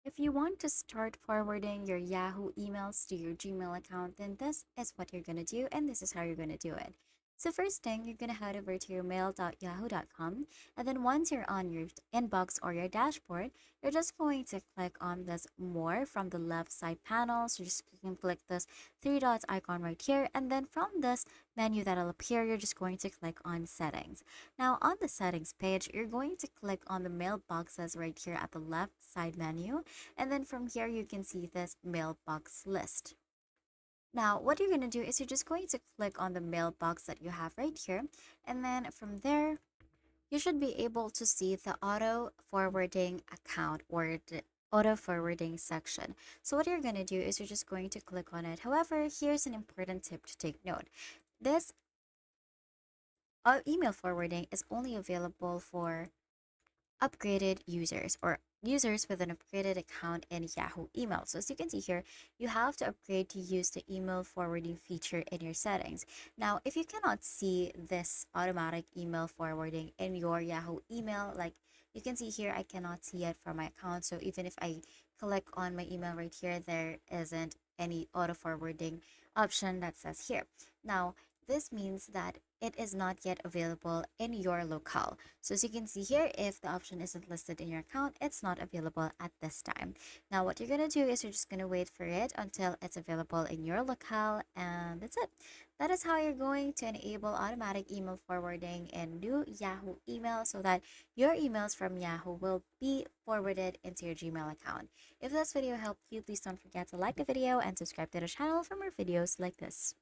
If you want to start forwarding your Yahoo emails to your Gmail account, then this is what you're going to do, and this is how you're going to do it. So first thing, you're going to head over to your mail.yahoo.com, and then once you're on your inbox or your dashboard, you're just going to click on this more from the left side panel. So just you can click this three dots icon right here, and then from this menu that'll appear, you're just going to click on settings. Now on the settings page, you're going to click on the mailboxes right here at the left side menu, and then from here, you can see this mailbox list. Now, what you're going to do is you're just going to click on the mailbox that you have right here. And then from there, you should be able to see the auto forwarding account or the auto forwarding section. So what you're going to do is you're just going to click on it. However, here's an important tip to take note. This email forwarding is only available for upgraded users or users with an upgraded account in Yahoo email. So as you can see here, you have to upgrade to use the email forwarding feature in your settings. Now, if you cannot see this automatic email forwarding in your Yahoo email, like you can see here, I cannot see it from my account. So even if I click on my email right here, there isn't any auto forwarding option that says here. Now, this means that it is not yet available in your locale. So as you can see here, if the option isn't listed in your account, it's not available at this time. Now what you're going to do is you're just going to wait for it until it's available in your locale, and that's it. That is how you're going to enable automatic email forwarding in new Yahoo email so that your emails from Yahoo will be forwarded into your Gmail account. If this video helped you, please don't forget to like the video and subscribe to the channel for more videos like this.